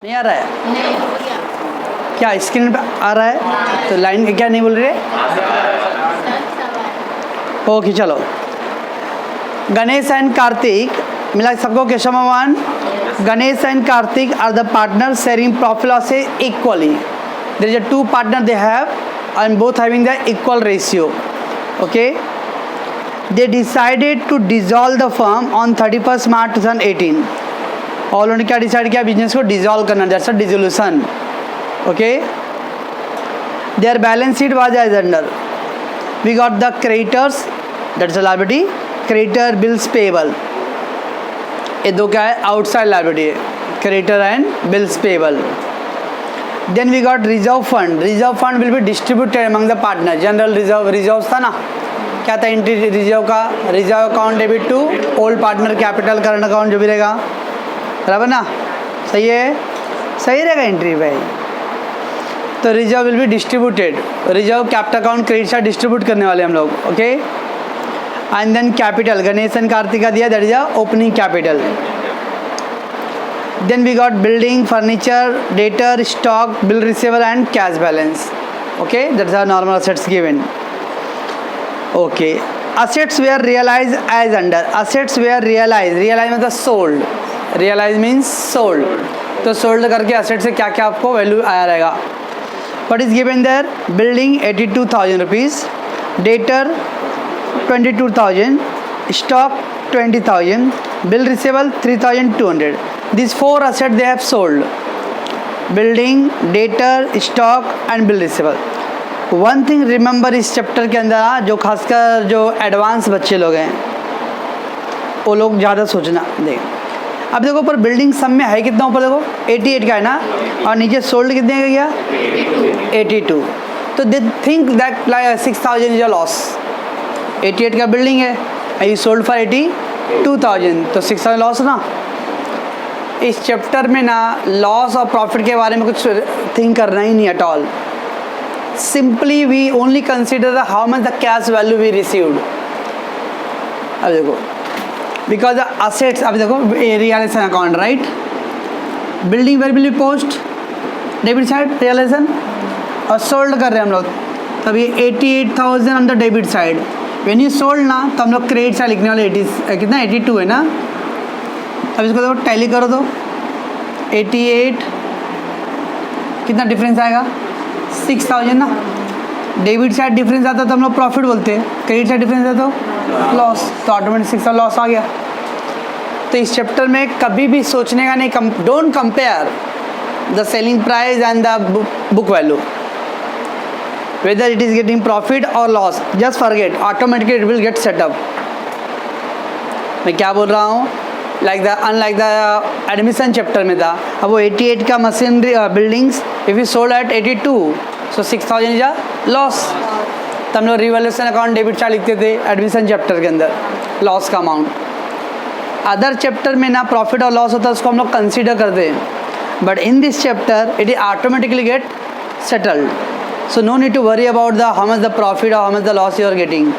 नहीं आ रहा है? नहीं हो गया। क्या स्क्रीन पे आ रहा है? तो लाइन क्या नहीं बोल रहे? ओके चलो। गणेश एंड कार्तिक मिला सबको question number 1. Ganesh and Karthik are the partners sharing profit losses equally. There is a two partner they have and both having the equal ratio. Okay. They decided to dissolve the firm on 31st March 2018. और उन्होंने क्या decide किया? Business को dissolve करना, that's a dissolution. Okay. There balance sheet was as under. We got the creditors, that's a liability. Creditor bills payable, ये दो क्या है? आउटसाइड लायबिलिटी है, creditor and bills payable. Then we got reserve fund. Reserve fund will be distributed among the partner. General reserve था ना, क्या था entry reserve का? Reserve account debit to old partner capital current account जो भी रहेगा, बराबर ना? सही है, सही रहेगा एंट्री भाई. तो reserve will be distributed. Reserve capital account credit side distribute करने वाले हम लोग. Okay. And then capital Ganesh and Kartik का दिया, that is a opening capital. Then we got building, furniture, debtor, stock, bill receivable and cash balance. Okay, that is our normal assets given. Okay. assets were realized as under. assets were realized मतलब sold. realize means sold. तो sold करके asset से क्या क्या आपको value आया रहेगा. what is given there? building 82,000 rupees, debtor 22,000, stock 20,000, bill receivable 3,200. these four assets they have sold: building, debtor, stock and bill receivable. One thing remember इस chapter के अंदर, जो खासकर जो एडवांस बच्चे लोग हैं वो लोग ज़्यादा सोचना देख. अब देखो ऊपर बिल्डिंग सम में है कितना? ऊपर देखो 88 का है ना, और नीचे सोल्ड कितने का गया? 82. तो they think that 6,000 is a loss. 88 का बिल्डिंग है, आई सोल्ड फॉर 82,000, तो 6,000 लॉस ना. इस चैप्टर में ना लॉस और प्रॉफिट के बारे में कुछ थिंक करना ही नहीं at all. Simply we only consider the how much the cash value we received. अब देखो, because the assets, अब देखो realization account, right? Building where will be post? Debit side realization, और sold कर रहे हैं हम लोग, तब ये 88,000 on the debit side. When you sold ना, तो हम लोग क्रेडिट साइड लिखने वाले 80 कितना 82 है ना. अब इसको देखो टैली करो तो 88 कितना डिफरेंस आएगा? 6,000 ना. डेबिट साइड डिफरेंस आता तो हम लोग प्रॉफिट बोलते हैं, क्रेडिट साइड डिफरेंस आता तो लॉस, तो ऑटोमेटिक 6,000 लॉस आ गया. तो इस चैप्टर में कभी भी सोचने का नहीं, don't compare the selling price and the book value, whether it is getting profit और loss. Just forget, automatically it will get setup. मैं क्या बोल रहा हूँ? Like the unlike the admission chapter में था, अब वो 88 का machinery buildings if you sold at 82, so 6,000 is a loss. तो हम लोग रिवैल्यूएशन अकाउंट डेबिट साइड लिखते थे एडमिशन चैप्टर के अंदर, लॉस का अमाउंट. अदर चैप्टर में ना प्रॉफिट और लॉस होता है, उसको हम लोग कंसिडर करते हैं, but in this chapter it is automatically get settled. So no need to worry about the how much the profit और how much the loss you are getting.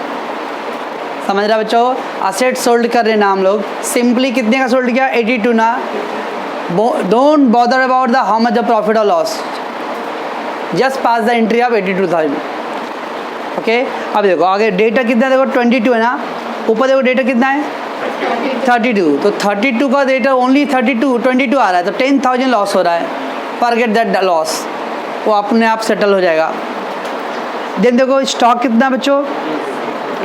समझ रहा बच्चों? असेट सोल्ड कर रहे ना हम लोग, सिंपली कितने का सोल्ड किया? 82 ना. Don't bother about the how much the profit और loss, just pass the entry of 82,000. Okay. अब देखो आगे डेटा कितना, देखो 22 है ना, ऊपर देखो डेटा कितना है 32. तो 32 का डेटा ओनली 22 आ रहा है, तो 10,000 लॉस हो रहा है. फॉरगेट दैट लॉस, वो अपने आप सेटल हो जाएगा. देन देखो स्टॉक कितना बच्चों?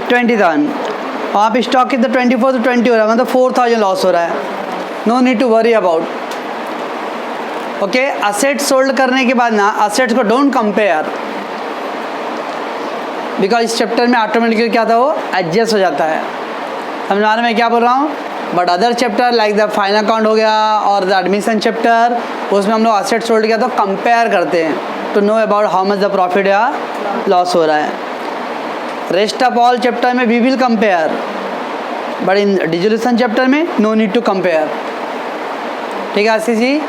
20,000. वहाँ पे स्टॉक कितना 24 तो 20 हो रहा है, मतलब 4,000 लॉस हो रहा है. No need to worry about. Okay. Asset sold करने के बाद ना असेट्स को डोंट कंपेयर, बिकॉज इस चैप्टर में ऑटोमेटिकली क्या था, वो एडजस्ट हो जाता है. समझ में आ रहा है मैं क्या बोल रहा हूँ? But other chapter like the final account हो गया और द एडमिशन चैप्टर, उसमें हम लोग असेट सोल्ड किया तो कंपेयर करते हैं to know about how much the profit या लॉस हो रहा है. रेस्ट ऑफ ऑल चैप्टर में we will compare, but in dissolution chapter में नो नीड टू कंपेयर. ठीक है आशीष जी,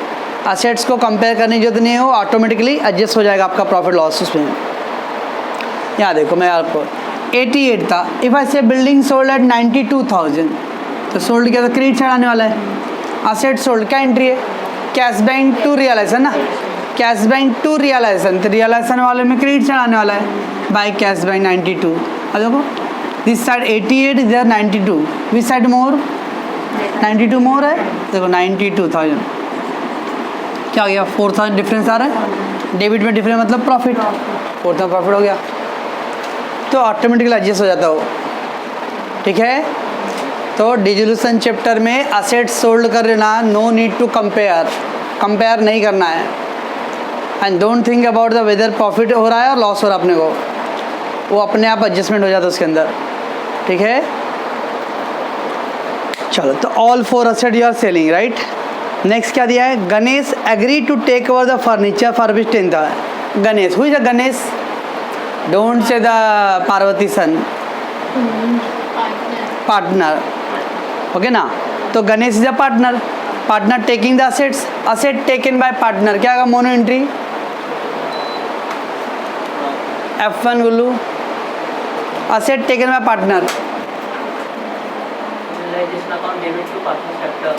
असेट्स को कंपेयर करने की जरूरत नहीं हो, ऑटोमेटिकली एडजस्ट हो जाएगा आपका प्रॉफिट लॉस उसमें. यहाँ देखो मैं आपको 88 था, इफ आई से बिल्डिंग सोल्ड एट 92,000, तो सोल्ड किया तो क्रेडिट साइड आने वाला है. असेट सोल्ड क्या एंट्री है? कैश बैंक टू रियलाइजेशन ना, कैश बैंक टू रियलाइजेशन, तो रियलाइजेशन वाले में क्रेडिट चढ़ाने वाला है बाय कैश बैंक 92। अब देखो दिस साइड 88 इधर 92, विच साइड मोर 92 मोर है, देखो 92,000 क्या हो गया 4,000 डिफरेंस आ रहा है, डेबिट में डिफरेंस मतलब प्रॉफिट, 4,000 प्रॉफिट हो गया, तो ऑटोमेटिकली एडजस्ट हो जाता हो। ठीक है, तो डिसोल्यूशन चैप्टर में असेट सोल्ड कर लेना, नो नीड टू कंपेयर नहीं करना है, and don't think about the weather profit हो रहा है और लॉस हो रहा है अपने को, वो अपने आप एडजस्टमेंट हो जाता है उसके अंदर। ठीक है, चलो तो all 4 asset you are selling, right. Next क्या दिया है, Ganesh agree to take over the furniture for which 10,000। Ganesh, who is a Ganesh, don't say the Parvati son, partner, okay ना, तो Ganesh is a partner taking the assets, asset taken by partner, क्या होगा मोनो entry F1 गुल्लू, asset taken by partner,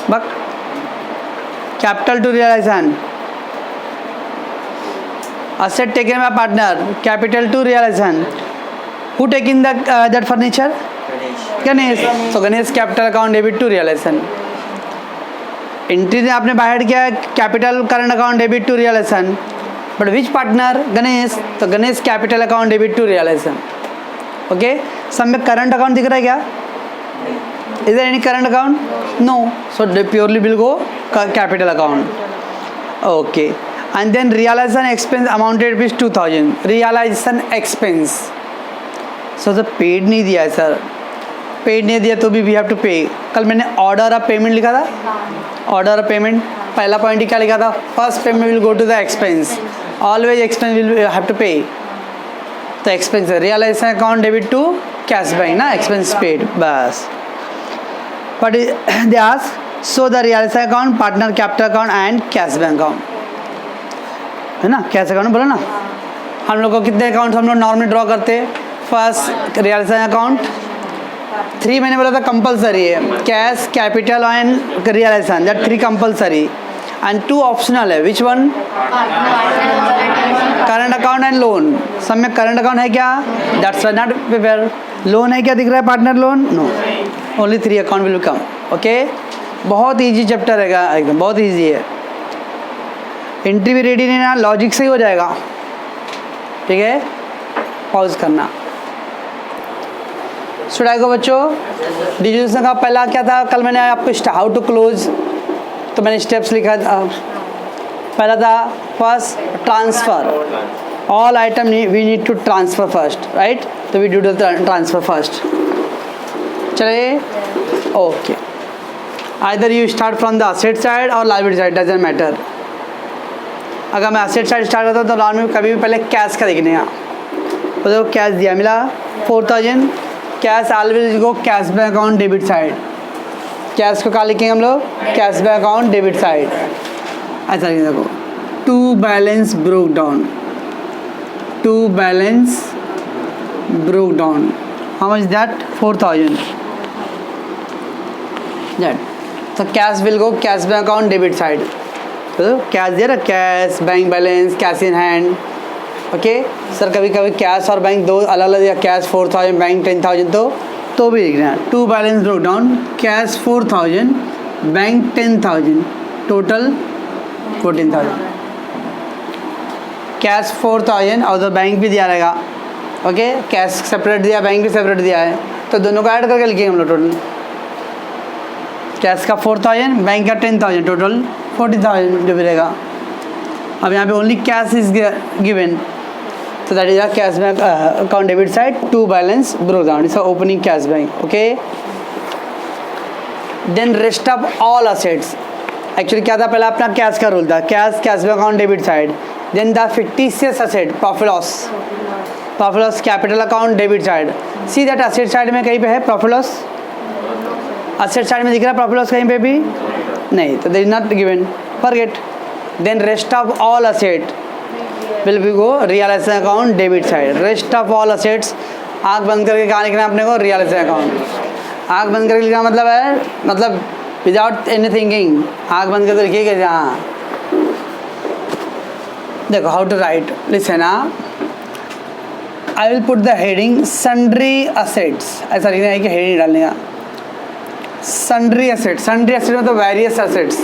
बक capital to realisation, asset taken by partner, capital to realization, who taking the that furniture, Ganesh, so Ganesh capital account debit to realization, entry आपने बाहर किया है capital current account debit to realization, but which partner Ganesh, तो Ganesh capital account debit to realisation. Okay, सब में current account दिख रहा है क्या, is there any current account, no, so purely will go capital account. Okay, and then realization expense amounted to 2,000, realization expense, so the paid नहीं दिया है sir, paid नहीं दिया तो भी वी हैव टू पे। कल मैंने ऑर्डर ऑफ पेमेंट लिखा था, ऑर्डर ऑफ पेमेंट पहला पॉइंट ही क्या लिखा था, first payment will go to the expense, always expense will have to pay, तो expense realisation account debit to cash bank ना, एक्सपेंस पेड बस। But they ask so the realisation account, partner capital account and cash bank account, है ना, cash account बोलो ना। हम लोग को कितने अकाउंट हम लोग नॉर्मली ड्रॉ करते हैं, फर्स्ट रियलाइजेशन अकाउंट 3 मैंने बोला था कंपलसरी है, cash capital and realization, that 3 compulsory and 2 optional है, which one, current account and loan. सब में करंट अकाउंट है क्या, दैट्स नॉट प्रिपेयर, लोन है क्या दिख रहा है, partner loan, no, only 3 account will come. Okay, बहुत ईजी चैप्टर है एकदम, बहुत ईजी है, एंट्री भी रेडी नहीं ना, लॉजिक से ही हो जाएगा। ठीक है, पॉज करना। स्टूडेंट को बच्चों डिसोल्यूशन का पहला क्या था, कल मैंने आपको हाउ टू क्लोज, तो मैंने स्टेप्स लिखा था, पहला था first transfer, all item we need to transfer first, right, तो we do the transfer first. चलिए, okay, either you start from the asset side और लायबिलिटी साइड, डजंट मैटर। अगर मैं असेट साइड स्टार्ट करता हूँ तो लॉन में कभी भी पहले कैश का देखने का, तो देखो कैश दिया मिला 4,000, cash always go cash bank account debit side, cash को कहाँ लिखेंगे हम लोग, cash bank account debit side. ऐसा लिखेंगे, देखो to balance broke down, to balance broke down, how much that 4,000 that, तो cash will go cash bank account debit side, तो कैश दे रहा, cash bank balance, cash in hand. Okay sir, कभी कभी cash और बैंक दो अलग अलग, या कैश 4,000 बैंक 10,000, तो भी लिखना है to balance broke down, cash 4,000 bank 10,000, total 14,000, cash 4,000 और तो बैंक भी दिया रहेगा। ओके, कैश सेपरेट दिया, बैंक भी सेपरेट दिया है, तो दोनों को ऐड करके लिखेंगे हम लोग, टोटल कैश का 4,000 बैंक का 10,000, टोटल 40,000 जो भी रहेगा। अब यहाँ पे only cash is given, so that is a cash bank account debit side, to balance broke down, it's a opening cash bank. Okay, then rest of all assets, actually क्या था, पहला अपना कैश का रूल था, cash bank account debit side, then the fictitious asset profit loss capital account debit side. See that asset side में कहीं पे है प्रॉफिट लॉस, असेट साइड में दिख रहा है प्रॉफिट लॉस, कहीं पे भी नहीं, तो there is not given, forget. Then rest of all asset will be go realisation account debit side, rest of all assets, आँख बंद करके कहाँ लिखना है अपने को, रियलाइजेशन अकाउंट। आँख बंद करके लिखना मतलब है, मतलब विदाउट एनी थिंकिंग, आँख बंद करके लिखिए कि हाँ देखो how to write, listen I will put the heading sundry assets, ऐसा लिखना है कि हेडिंग डालने का सन्ड्री असेट्स। सन्ड्री असेट मतलब various assets,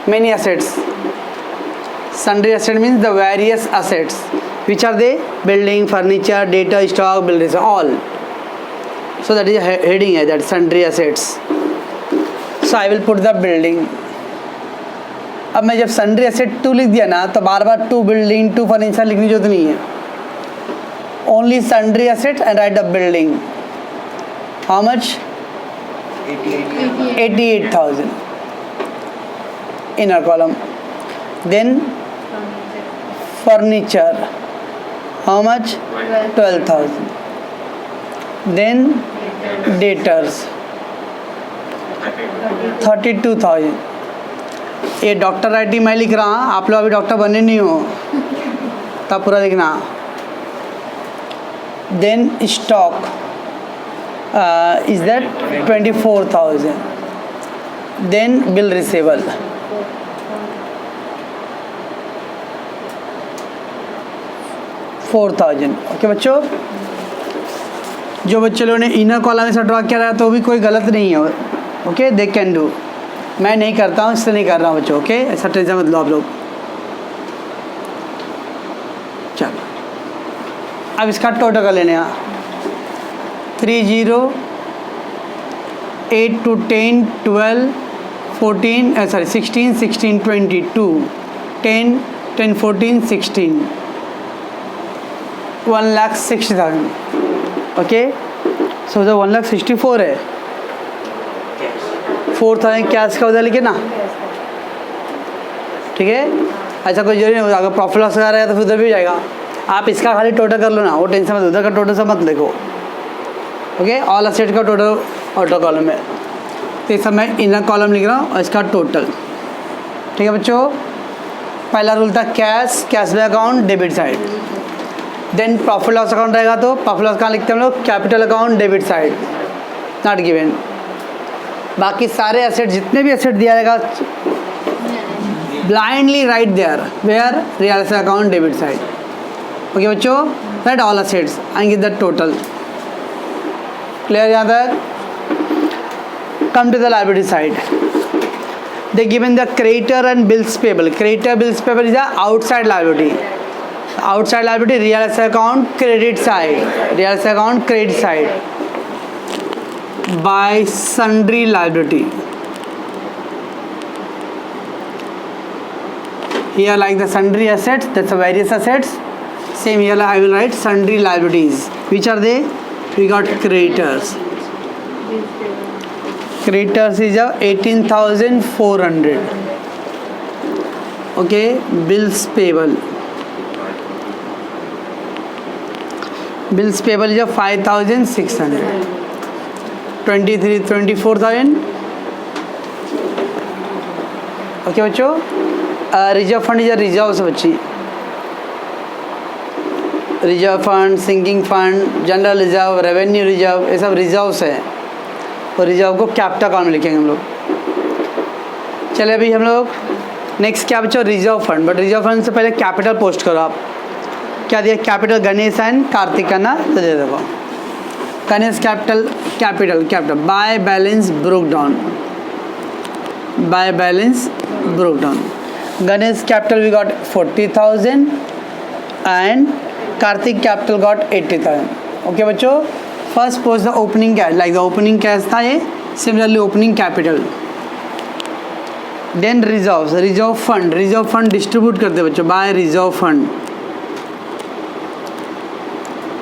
many assets. Sundry asset means the various assets which are they? Building, furniture, data, stock, buildings, all. So that is a heading है, that sundry assets. So I will put the building. अब मैं जब sundry asset 2 लिख दिया ना तो बार बार 2 building 2 furniture लिखने की जरूरत नहीं है. Only sundry assets and write the building. How much? 88,000. Inner column. Then furniture. How much? 12,000. Then debtors 32,000. ये डॉक्टर राइटिंग मैं लिख रहा हूँ, आप लोग अभी डॉक्टर बने नहीं हो तब पूरा लिखना. Then stock is that 24,000. Then bill receivable 4,000. Okay बच्चों, जो बच्चे लोगों ने इनर कॉलम से ड्रॉ किया रहा तो भी कोई गलत नहीं है. Okay they can do. मैं नहीं करता हूँ इसलिए नहीं कर रहा हूँ बच्चों. ओके ऐसा टेंशन मत लो आप लोग. चलो अब इसका टोटल कर लेने. 30, 8 to 10, 12, 14 sorry 16, 16, 22, 10, 10, 14, 16, 1,60,000. ओके सो जो 1,64,000 है, 4,000 कैश का उधर लिखे ना. ठीक है, ऐसा कोई जरूरी नहीं. अगर प्रॉफिट लॉस आ रहा है तो फिर उधर भी जाएगा. आप इसका खाली टोटल कर लो ना, वो टेंशन मत, उधर का टोटल सब मत लिखो. ओके ऑल असेट का टोटल आउटर कॉलम में, तो इस समय इनर कॉलम लिख रहा हूँ और इसका टोटल. ठीक है बच्चों, पहला रूल था cash, cashback account debit side. Then profit loss account रहेगा तो प्रॉफिट लॉस कहाँ लिखते हैं हम लोग? Capital account debit side, not given. बाकी सारे एसेट, जितने भी एसेट दिया जाएगा blindly write there where real estate account debit side. Okay बच्चों, write all assets and give the total. Clear यहाँ तक? Come to the liability side. They given the creditor and bills payable. Creditor bills payable is the outside liability. Outside liability, real estate account credit side, real estate account credit side by sundry liability. Here like the sundry assets, that's the various assets. Same here I will write sundry liabilities. Which are they? We got creditors. Creditors is 18,400. Okay, bills payable. Bills payable is 5,600. 24,000. Okay बच्चों, reserve fund is reserve से बच्ची. Reserve fund, sinking fund, general reserve, revenue reserve, ये सब reserves है. और reserve को capital account में लिखेंगे हम लोग. चले अभी हम लोग नेक्स्ट क्या बच्चों? Reserve fund. But reserve fund से पहले कैपिटल पोस्ट करो आप. क्या दिया? कैपिटल गणेश एंड कार्तिक का ना, तो दे देखो Ganesh capital, capital capital by balance broke down, by balance broke down. Ganesh capital we got 40,000 and Kartik capital got 80,000. Okay बच्चों, first post the opening cash, like the opening cash था ये. Similarly opening capital. Then reserve, reserve fund. Reserve fund distribute करते बच्चों by reserve fund.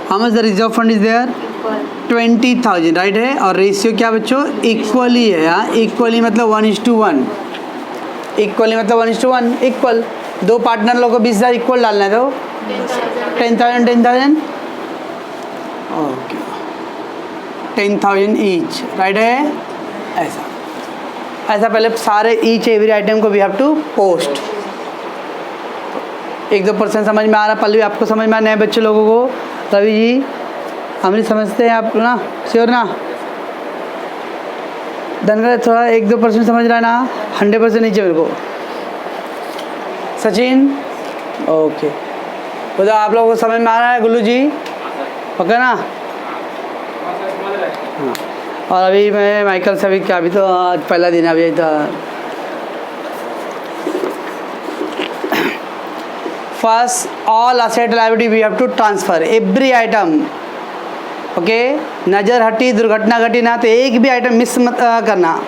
How much the reserve fund is there? 20,000 right है. और ratio क्या बच्चों? Equally है. हाँ इक्वली मतलब 1:1. इक्वली मतलब 1:1 इक्वल. दो पार्टनर लोगों को 20,000 इक्वल डालना है तो 10,000 10,000. ओके 10,000 ईच राइट है. ऐसा ऐसा पहले सारे ईच एवरी आइटम को वी हैव टू पोस्ट. 1-2% समझ में आ रहा? पल्लवी आपको समझ में आ? नए बच्चे लोगों को रवि जी हम समझते हैं आप ना, श्योर ना? धनगर थोड़ा 1-2% समझ रहा है ना? 100% नीचे मेरे को. सचिन ओके तो आप लोगों को समझ में आ रहा है गुल्लू जी? ओके ना? हाँ। और अभी मैं माइकल से अभी तो आज पहला दिन अभी तो first all asset liability we have to transfer every item. Okay, नज़र हटी, दुर्घटना घटी ना तो एक भी आइटम मिस मत करना,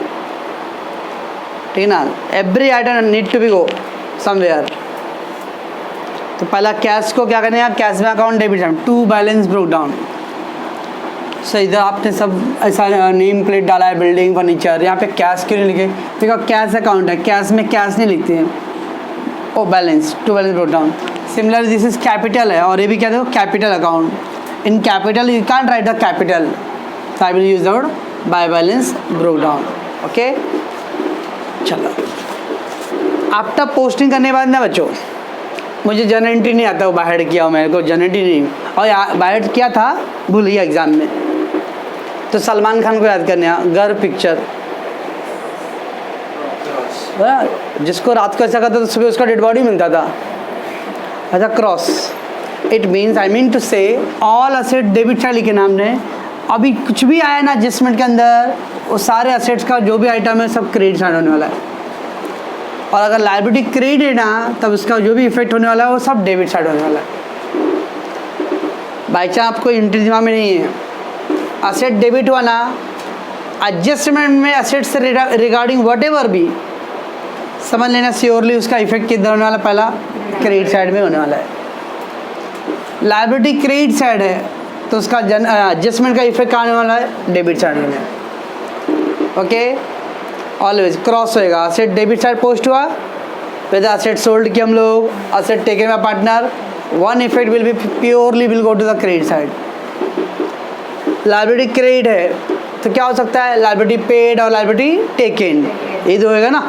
ठीक ना? Every item need to be go somewhere. तो पहला कैश को क्या करना है? कैश में account debit side, to balance broke down. So इधर आपने सब ऐसा नेम प्लेट डाला है, बिल्डिंग फर्नीचर, यहाँ पे कैश क्यों नहीं लिखे? बिकॉज कैश अकाउंट है, कैश में कैश नहीं लिखते हैं। Oh balance, to balance broke down. Similar this is capital है और ये भी क्या देखो capital account. In capital you can't write the capital, so I will use the word by balance broke down. Okay, चलो आफ्टर पोस्टिंग करने के बाद ना बच्चों, मुझे जनरल एंट्री नहीं आता, वो बाहर किया मेरे को जनरल एंट्री नहीं, और बाहर किया था भूल गया एग्जाम में। तो सलमान खान को याद करने घर पिक्चर, जिसको रात को ऐसा करता था सुबह उसका डेड बॉडी मिलता था। अच्छा, cross it means I mean to say all asset debit side लिखे नाम ने। अभी कुछ भी आया ना एडजस्टमेंट के अंदर, वो सारे असेट्स का जो भी आइटम है सब क्रेडिट साइड होने वाला है। और अगर लायबिलिटी क्रेडिट है ना, तब उसका जो भी इफेक्ट होने वाला है वो सब डेबिट साइड होने वाला है। बाई चांस आपको एंट्री दिमाग में नहीं है, असेट डेबिट हुआ ना, एडजस्टमेंट में असेट से रिगार्डिंग वट एवर भी समझ लेना श्योरली उसका इफेक्ट किधर होने वाला? पहला क्रेडिट साइड में होने वाला है। लायबिलिटी क्रेडिट साइड है तो उसका एडजस्टमेंट का इफेक्ट आने वाला है डेबिट साइड में। ओके, ऑलवेज क्रॉस होएगा। असेट डेबिट साइड पोस्ट हुआ, फिर असेट सोल्ड किया हम लोग, asset taken by partner, one effect will be purely will go to the credit side. Liability credit है तो क्या हो सकता है? लायबिलिटी पेड और लायबिलिटी टेकन, ये दो होएगा ना,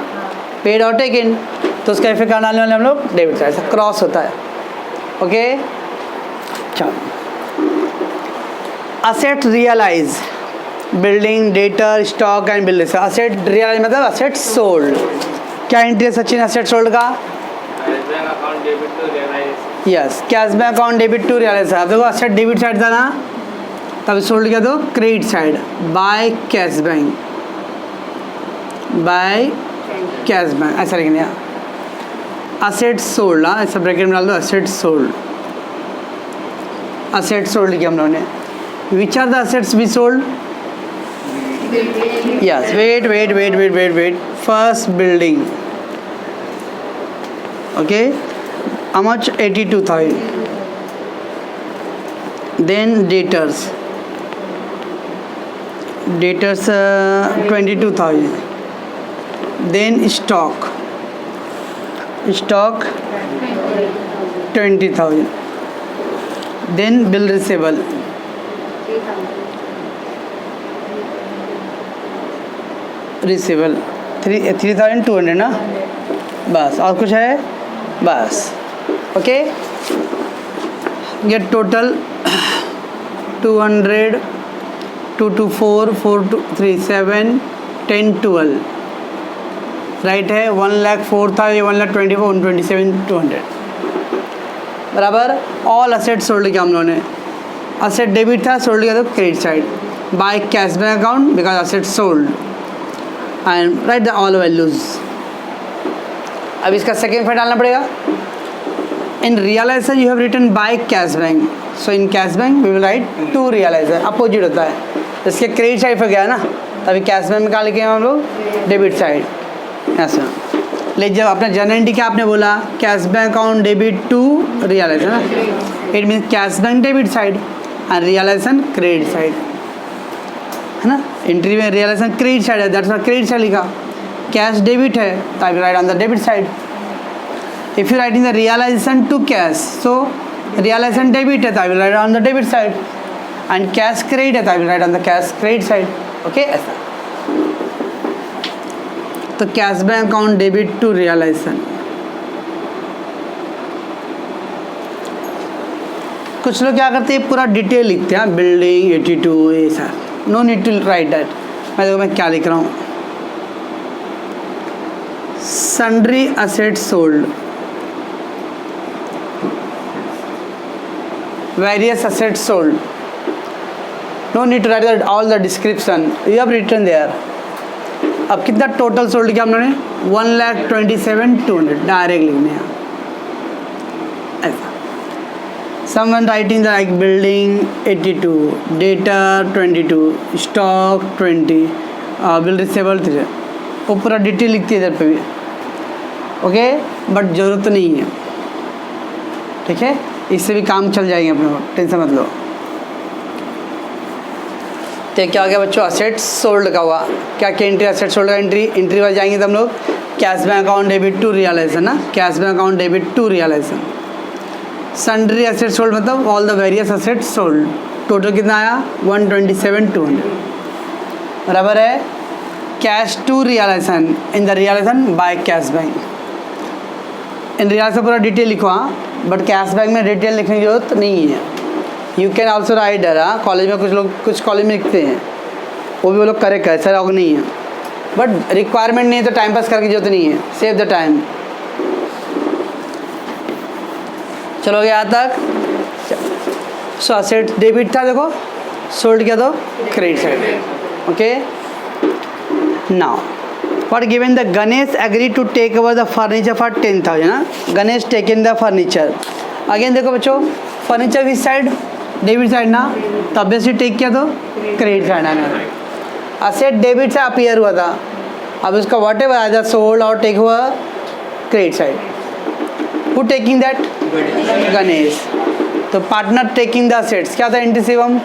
पेड और टेकन, तो उसका इफेक्ट आने वाले हम लोग डेबिट साइड से क्रॉस होता है। ओके, चलो asset realise, building, debtor, stock and bill. Asset realise मतलब असेट सोल्ड। क्या एंट्री है सचिन असेट सोल्ड का? Yes, cash bank account debit to realise. अब देखो असेट डेबिट साइड था ना, तब सोल्ड किया तो credit side by cash bank, bye cash bank ऐसा लिखने। असेट सोल्ड, ऐसा ब्रैकेट में डाल दो, असेट सोल्ड, असेट सोल्ड किया हम लोगों ने। Which are the assets be sold? Yes, wait. First building. Okay, how much? 82,000. Then debtors 22,000. Then stock 20,000. Then bill receivable 3,200 ना, बस। और कुछ है? बस। ओके, गेट टोटल 200, 224, 437, 10, 12 राइट है। 1,04,000, 1,24,000, 127,200 बराबर। ऑल असेट सोल्ड किया हम लोगों ने। असेट डेबिट था, सोल्ड किया तो credit side by cash bank account because asset sold and write the all values. अब इसका सेकेंड फाइल डालना पड़ेगा। In realization you have written by cash bank, so in cash bank we will write to realization. Opposite होता है, इसके credit side पर गया ना, तभी कैश बैंक में निकाल के हम लोग डेबिट साइड ऐसा। लेकिन जब अपना जनरल एंट्री क्या आपने बोला? Cash bank account debit to realisation ना, it means cash bank debit side and realization credit side है ना। एंट्री में रियलाइजेशन क्रेडिट साइड है, दैट्स व्हाई क्रेडिट साइड लिखा। कैश डेबिट है तो I will write on the debit side. If you writing the realization to cash, so realization debit है तो I will write on the debit side and cash credit है तो I will write on the cash credit side. Okay, ऐसा। तो cash bank account debit to realisation. कुछ लोग क्या करते हैं पूरा डिटेल लिखते हैं, बिल्डिंग 82 ऐसा। No need to write that. मैं क्या लिख रहा हूँ? Sundry asset sold various assets sold. No need to write all the description, you have written there. अब कितना टोटल सोल्ड किया हम लोगों ने 1,27,200 डायरेक्ट लिखने हैं ऐसा. Someone writing the like building 82, data 22, stock 20, bill receivable 3. वो पूरा डिटेल लिखती है इधर पे भी. ओके बट ज़रूरत तो नहीं है. ठीक है इससे भी काम चल जाएंगे अपने को, टेंशन मत लो. तो क्या हो गया बच्चों असेट्स सोल्ड का हुआ. क्या क्या एंट्री असेट सोल्ड का एंट्री वाइज जाएंगे तो हम लोग cash bank account debit to realisation ना. Cash bank account debit to realization. Sundry asset sold मतलब all the various asset sold. Total कितना आया 127,200 बराबर है cash to realization in the realization by cash bank. In realization पूरा detail लिखो हाँ but cash bank में डिटेल लिखने की जरूरत नहीं है. यू कैन ऑल्सो राइट हाँ कॉलेज में कुछ लोग कुछ कॉलेज में लिखते हैं वो भी वो लोग करेक्ट है सर नहीं है बट रिक्वायरमेंट नहीं है तो टाइम पास करने की जरूरत नहीं है. Save the time. चलो यहाँ तक. सो असेट डेबिट था देखो सोल्ड किया तो credit side. Okay now what given the Ganesh agreed to take over the furniture for 10,000 ना. Ganesh taken the furniture. Again देखो बच्चों furniture which side debit side ना तो ऑब्वियसली टेक किया तो क्रेडिट साइड आना. असेट डेबिट से appear हुआ था अब उसका वॉट एवर आया सोल्ड और टेक हुआ credit side. Who taking that Ganesh. तो पार्टनर टेकिंग द असेट्स क्या था entry Shivam.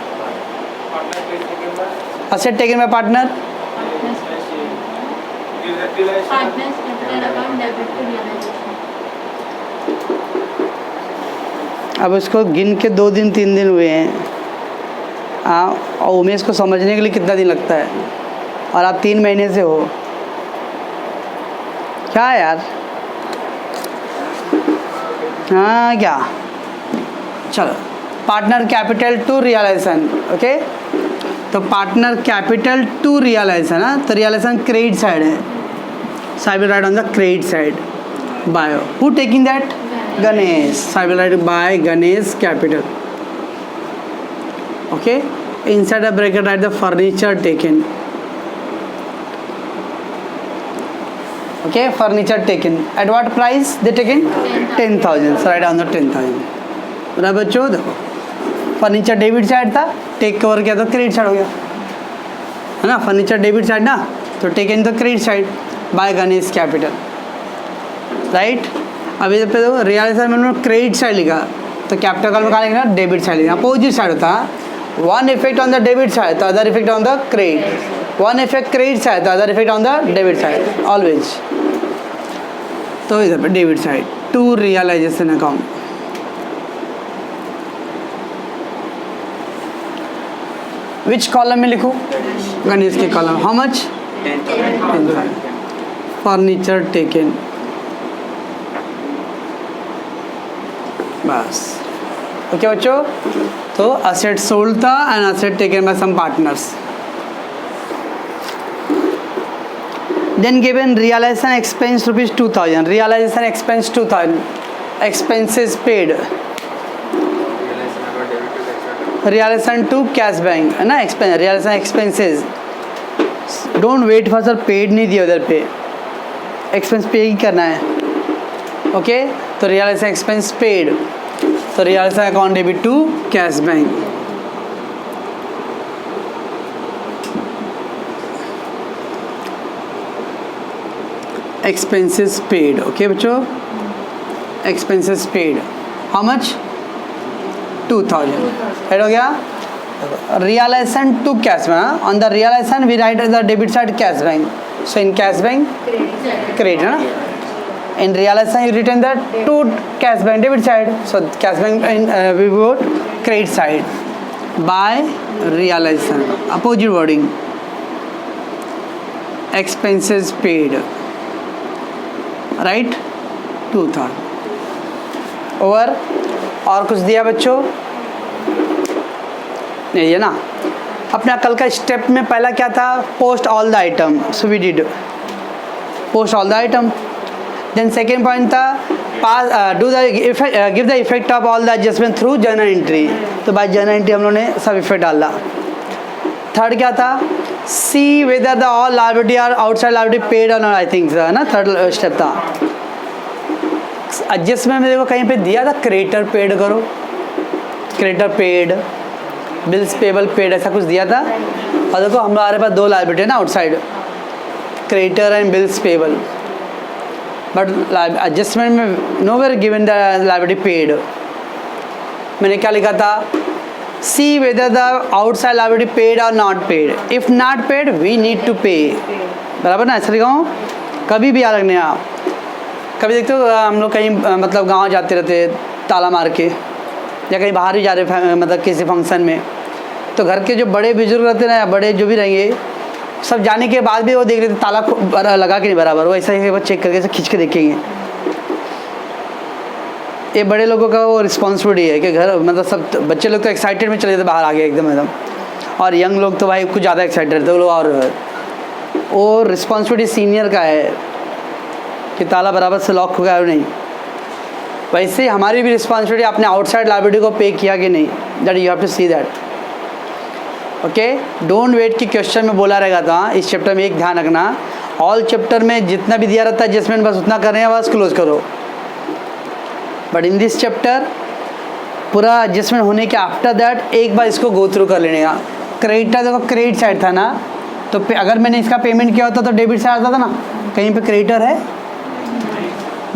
Asset taken by partner. अब इसको गिन के 2 दिन 3 दिन हुए हैं और उमेश को समझने के लिए कितना दिन लगता है और आप 3 महीने से हो. क्या है यार हाँ क्या. चलो partner capital to realisation. Okay तो पार्टनर कैपिटल टू रियलाइजेशन ना तो रियलाइजेशन क्रेडिट साइड है. So I will write on the credit side by who taking that Ganesh. So I will write by Ganesh capital. Okay inside the bracket write the furniture taken. Okay furniture taken at what price they taken 10,000. So write on the 10,000. बराबर बच्चों देखो furniture debit side था take cover किया तो credit side हो गया है ना. फर्नीचर डेबिट साइड ना तो टेकन तो credit side bye Ganesh capital right. अभी जब पे देखो रियलाइजेशन में उन्होंने क्रेडिट साइड लिखा तो कैपिटल कॉलम में कहाँ लिखना डेबिट साइड लिखना. अपोजिट साइड होता one effect on the debit side तो other effect on the credit. One effect credit side तो other effect on the debit side always. तो इधर पे debit side to realisation account. Which column में लिखूँ गणेश के column. How much 10,000. Furniture taken बस. ओके बच्चों तो असेट सोल्ड था and asset taken by some partners. Then given realisation expense ₹2,000. Realisation expense 2,000. Expenses paid realisation to cash bank है ना. Expense realisation expenses don't wait for sir paid नहीं दिया उधर पे एक्सपेंस पे ही करना है. ओके तो रियलाइजेशन एक्सपेंस पेड तो realization account debit to cash bank. Expenses paid. Okay बच्चों expenses paid how much 2,000. Add हो गया. Realization to cash bank. On the realization we write the debit side cash bank. So in cash bank credit है ना. In realization you return that to cash bank debit side. So cash bank in we wrote credit side by realization. Opposite wording expenses paid right 2,000 over. और कुछ दिया बच्चों नहीं है ना. अपना कल का स्टेप में पहला क्या था post all the item. So we did post all the item. Then second point था pass do the give the effect of all the adjustment through journal entry. तो बाय जर्नल एंट्री हम लोगों ने सब इफेक्ट डाला। Third क्या था, see whether the all liability are outside liability paid और नॉट, आई थिंक है ना, थर्ड स्टेप था। एडजस्टमेंट में देखो कहीं पे दिया था क्रेडिटर पेड करो, creditor paid, bills payable paid, ऐसा कुछ दिया था। और देखो हमारे पास दो लायबिलिटी है ना outside, creditor and bills payable, but adjustment में nowhere given the liability paid. मैंने क्या लिखा था, see whether the outside liability paid और not paid, if not paid we need to pay, बराबर ना, ऐसा लिखा हूँ। कभी भी याद रखने आप, कभी देखते हो हम लोग कहीं मतलब गांव जाते रहते ताला मार के, या कहीं बाहर ही जा रहे मतलब किसी फंक्शन में, तो घर के जो बड़े बुजुर्ग रहते ना या बड़े जो भी रहेंगे, सब जाने के बाद भी वो देख लेते ताला लगा के नहीं बराबर, वो ऐसा ही वो चेक करके ऐसे खींच के देखेंगे। ये बड़े लोगों का वो रिस्पॉन्सिबिलिटी है कि घर मतलब सब बच्चे लोग तो एक्साइटेड में चले जाते बाहर आगे एकदम, और यंग लोग तो भाई कुछ ज़्यादा एक्साइटेड रहते वो लोग, और वो रिस्पॉन्सिबिलिटी सीनियर का है कि ताला बराबर से लॉक हो गया और नहीं। वैसे हमारी भी रिस्पॉन्सिबिलिटी अपने आउटसाइड लायबिलिटी को पे किया कि नहीं, that you have to see that. Okay, don't wait कि क्वेश्चन में बोला रहेगा था। इस चैप्टर में एक ध्यान रखना, ऑल चैप्टर में जितना भी दिया रहता है एडजस्टमेंट बस उतना कर रहे हैं, बस क्लोज करो। बट इन दिस चैप्टर पूरा एडजस्टमेंट होने के आफ्टर दैट एक बार इसको गो थ्रू कर लेने का। क्रेडिट देखो क्रेडिट साइड था ना, तो अगर मैंने इसका पेमेंट किया होता तो डेबिट साइड आता था ना, कहीं पे क्रेडिटर है,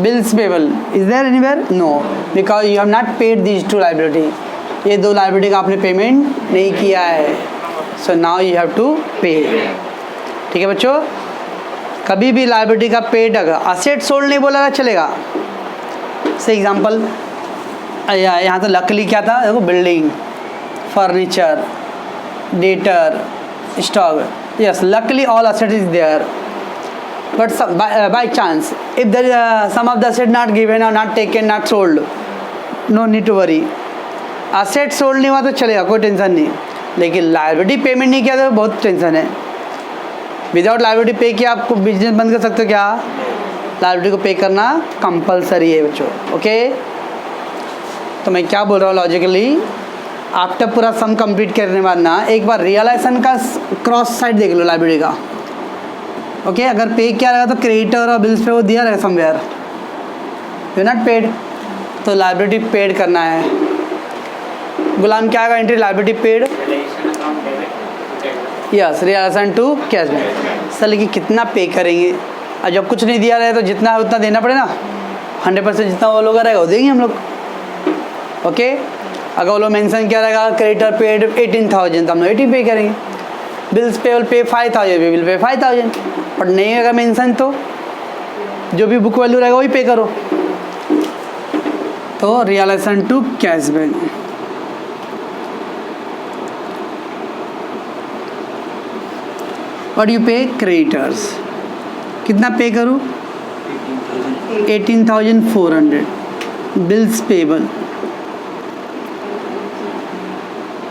bills payable is there anywhere, no, because you have not paid these two liability, ये दो लायबिलिटी का आपने पेमेंट नहीं किया है, so now you have to pay. ठीक है बच्चों, कभी भी लायबिलिटी का पेड अगर असेट सोल्ड नहीं बोला चलेगा। से एग्जांपल यहाँ तो लकली क्या था देखो, building, furniture, debtor, stock, yes luckily all asset is there, but by chance if there is some of the asset not given or not taken not sold, no need to worry, asset sold नहीं हुआ तो चलेगा, कोई tension नहीं, लेकिन liability payment नहीं किया तो बहुत टेंशन है। विदाउट लायबिलिटी पे किया आपको बिजनेस बंद कर सकते हो क्या, लायबिलिटी को पे करना कंपलसरी है बच्चों। ओके, तो मैं क्या बोल रहा हूँ लॉजिकली, आफ्टर पूरा सम कंप्लीट करने बाद ना एक बार रियलाइजेशन का क्रॉस साइड देख लो लायबिलिटी का। ओके, अगर पे किया रहेगा तो क्रेडिटर और बिल्स पे वो दिया रहेगा समवेयर, यू नॉट पेड, तो लायबिलिटी पेड करना है। गुलाम क्या आएगा entry, liability paid, yes realisation to cash bank. Sir लेकिन कितना पे करेंगे, और जब कुछ नहीं दिया रहे तो जितना है उतना देना पड़ेगा, 100% जितना वो लोग रहेगा वो देंगे हम लोग। ओके, अगर वो लोग मेंशन किया रहेगा क्रेडिटर पेड 18,000 तो हम लोग 18 पे करेंगे, बिल्स पे will pay 5,000 we will pay 5,000, but नहीं अगर मेंशन तो जो भी बुक वैल्यू रहेगा वही पे करो। तो realisation to cash bank, what you pay creditors, कितना पे करूँ 18,400, बिल्स पेबल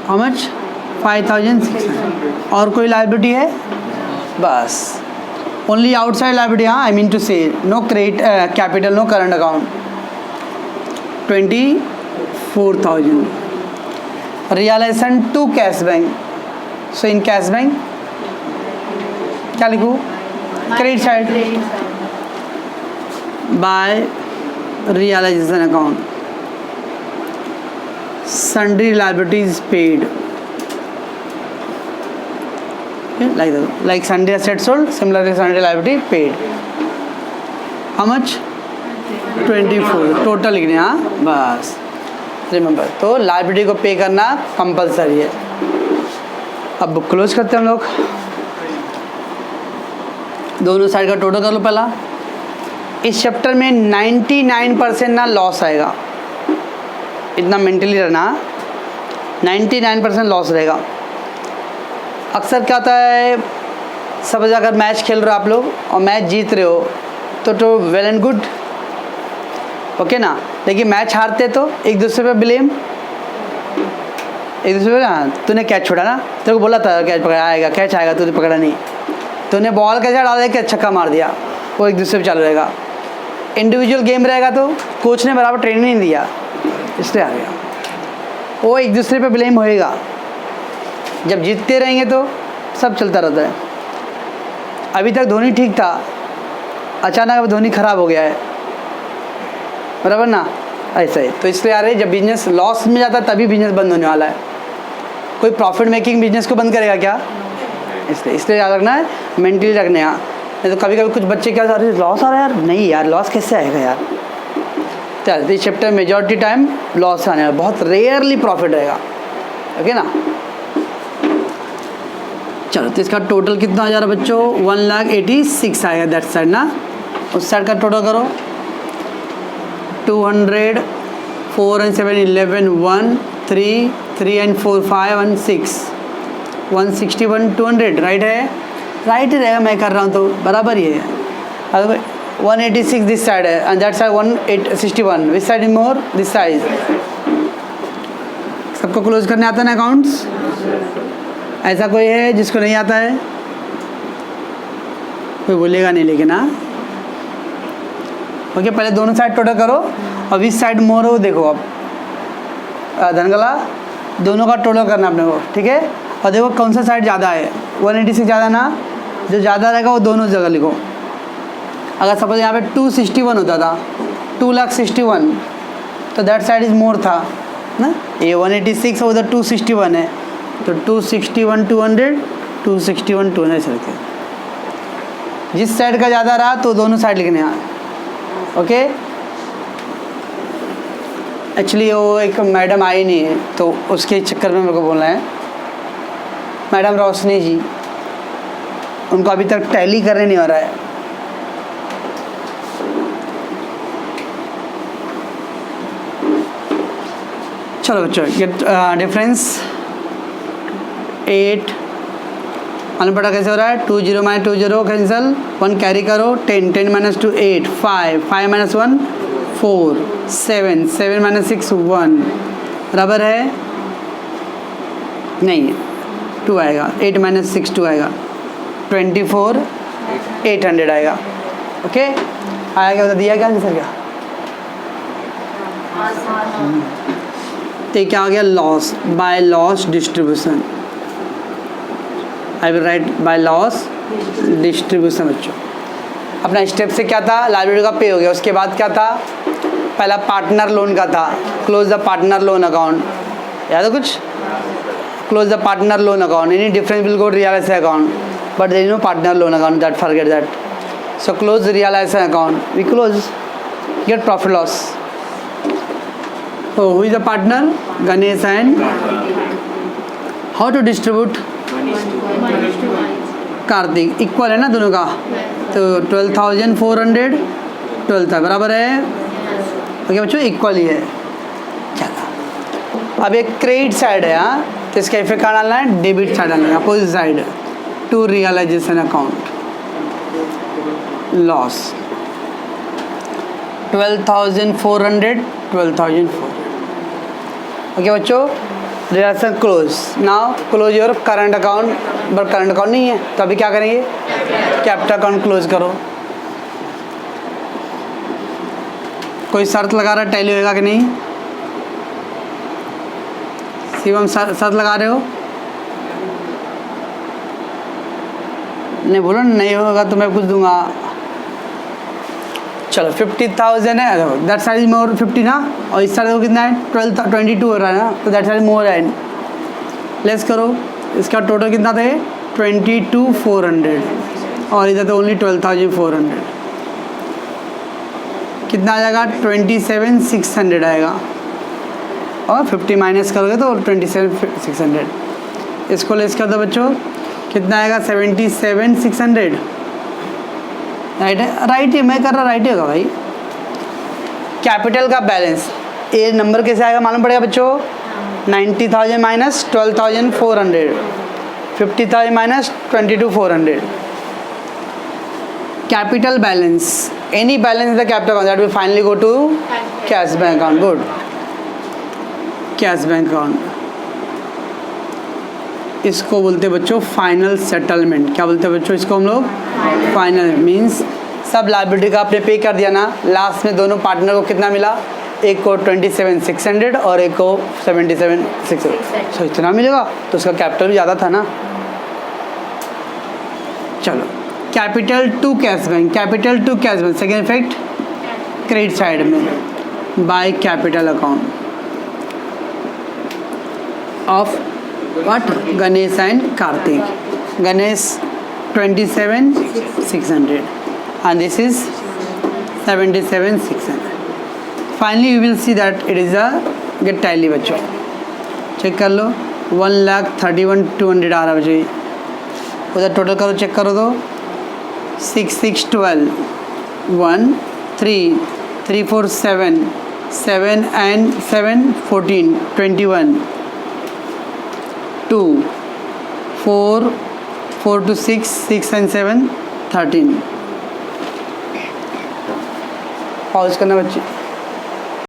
हाउ मच 5,600, और कोई लायबिलिटी है बस, ओनली आउटसाइड लायबिलिटी, हाँ I mean to say no credit capital no current account, 24,000। Realisation to cash bank, so in cash bank क्या लिखूँ, credit side by realisation account, sundry liabilities paid, okay, like sundry assets sold, similarly sundry liability paid, how much 24 total लिखने, हाँ बस remember. तो liability को पे करना compulsory है। अब बुक क्लोज करते हैं हम लोग, दोनों साइड का टोटल कर लो पहला। इस चैप्टर में 99% ना लॉस आएगा, इतना मेंटली रहना, 99% लॉस रहेगा। अक्सर क्या होता है, सपोज अगर मैच खेल रहे हो आप लोग और मैच जीत रहे हो तो वेल एंड गुड, ओके ना, लेकिन मैच हारते तो एक दूसरे पे ब्लेम, एक दूसरे पे, हाँ तूने कैच छोड़ा ना, तेरे को बोला था कैच पकड़ा आएगा, कैच आएगा, तूने पकड़ा नहीं, तूने बॉल कैसे डाल के छक्का मार दिया, वो एक दूसरे पे चालू रहेगा। इंडिविजुअल गेम रहेगा तो कोच ने बराबर ट्रेनिंग नहीं दिया, इसलिए आ गया। वो एक दूसरे पे ब्लेम होएगा। जब जीतते रहेंगे तो सब चलता रहता है। अभी तक धोनी ठीक था, अचानक अब धोनी खराब हो गया है, बराबर ना, ऐसा ही। तो इसलिए आ रहे जब बिजनेस लॉस में जाता है तभी बिजनेस बंद होने वाला है। कोई प्रॉफिट मेकिंग बिजनेस को बंद करेगा क्या? इसलिए याद रखना है, मेंटली रखने। यहाँ नहीं तो कभी कभी कुछ बच्चे क्या कर रहे हैं, लॉस आ रहा है यार, नहीं यार लॉस कैसे आएगा यार। तो this chapter majority time loss आने वाला, बहुत रेयरली प्रॉफिट रहेगा। ओके ना। चलो तो इसका टोटल कितना आ जा रहा है बच्चों? 1,86,000 आएगा दैट साइड ना। उस साइड का टोटल करो 200, 4 and 7 11, 1 3 3 and 4 5 and 6 161 200 राइट है, राइट ही रहेगा। मैं कर रहा हूँ तो बराबर ही है। अगर 186 दिस साइड है and that side 161, which side is more? This side. सबको क्लोज करने आता है ना अकाउंट्स? ऐसा कोई है जिसको नहीं आता है? कोई बोलेगा नहीं लेकिन। हाँ ओके, पहले दोनों साइड टोटल करो और विच साइड मोर हो देखो। अब धनगला दोनों का टोटल करना अपने को, ठीक है। और देखो कौन सा साइड ज़्यादा है, 186 ज़्यादा ना, जो ज़्यादा रहेगा वो दोनों जगह लिखो। अगर सपोज यहाँ पे 261 होता था, 2,61,000, तो दैट साइड इज़ मोर था ना। ये 186 और उधर 261 है, तो 261 200 261 200 ऐसे रखे। जिस साइड का ज़्यादा रहा तो दोनों साइड लिखने हैं। ओके। एक्चुअली वो एक मैडम आई नहीं है तो उसके चक्कर में मेरे को बोलना है। मैडम रोशनी जी, उनको अभी तक टैली करने नहीं हो रहा है। चलो बच्चों, गेट डिफरेंस 8 अनपढ़ा कैसे हो रहा है? 20 माइनस 20 कैंसिल, 1 कैरी करो, 10 10 माइनस 2 8 5 5 माइनस 1 4 7 7 माइनस 6 1 बराबर है नहीं 2 आएगा, 8 माइनस 6 2 आएगा, 24 800 आएगा। ओके आया क्या? बता दिया क्या आंसर? क्या तो क्या आ गया? Loss by loss distribution. I will right by loss distribution. बच्चों अपना स्टेप से क्या था? लाइब्रेरी का पे हो गया। उसके बाद क्या था? पहला पार्टनर लोन का था, close the partner loan account. याद है कुछ? Close the partner loan account, any difference will go to real estate account, but there is no partner loan account, that forget that. So close real estate account, we close, get profit loss. So who is the partner? Ganesh and how to distribute? Kartik. Equal है ना दोनों का, तो 12,400 12 था बराबर है। Okay बच्चों equal ही है। चलो अब एक क्रेडिट साइड है, हाँ तो इसका इफेक्ट कहाँ डालना है? डेबिट साइड डालना है, opposite side to realisation account. Loss 12,400 12,400। Okay बच्चों relation close. Now close your current account, but current account नहीं है तो अभी क्या करेंगे? कैपिटल अकाउंट क्लोज करो। कोई शर्त लगा रहा है टैली होएगा कि नहीं? शिवम शर्त लगा रहे हो? नहीं बोलो नहीं होगा तो मैं कुछ दूंगा। चलो 50,000 है, दैट साइड इज मोर 50 ना, और इस साइड को कितना है? 22 हो रहा है ना, तो दैट साइड मोर है। लेस करो, इसका टोटल कितना था? 22,400 और इधर तो ओनली 12,400। कितना आ जाएगा? 27,600 आएगा, और 50 माइनस करोगे तो 27,600। इसको लेस कर दो बच्चों, कितना आएगा? 77,600। राइट है, राइट है, मैं कर रहा राइट होगा भाई। कैपिटल का बैलेंस ये नंबर कैसे आएगा मालूम पड़ेगा बच्चों? 90,000 minus 12,400, 50,000 minus 22,400। Capital balance, any balance in the capital account that will finally go to cash bank account. Good, cash bank account. इसको बोलते हैं बच्चों फाइनल सेटलमेंट। क्या बोलते हैं बच्चों इसको हम लोग? फाइनल मीन्स सब लाइबिलिटी का आपने पे कर दिया ना, लास्ट में दोनों पार्टनर को कितना मिला, एक को 27,600 और एक को 77,600, तो इतना मिलेगा, तो उसका कैपिटल भी ज़्यादा था ना। चलो capital to cash bank, capital to cash bank second effect credit side में by capital account of what, Ganesh and Kartik, Ganesh 27,600 and this is 77,600. Finally you will see that it is a get tally बच्चों, check कर लो 1,31,200 आ रहा बच्चों, उधर total करो, check करो तो 6, 6, 12, 1, 3, 3, 4, 7, 7 and 7, 14, 21, 2, 4, 4 to 6, 6 and 7, 13. Pause करना बच्चे।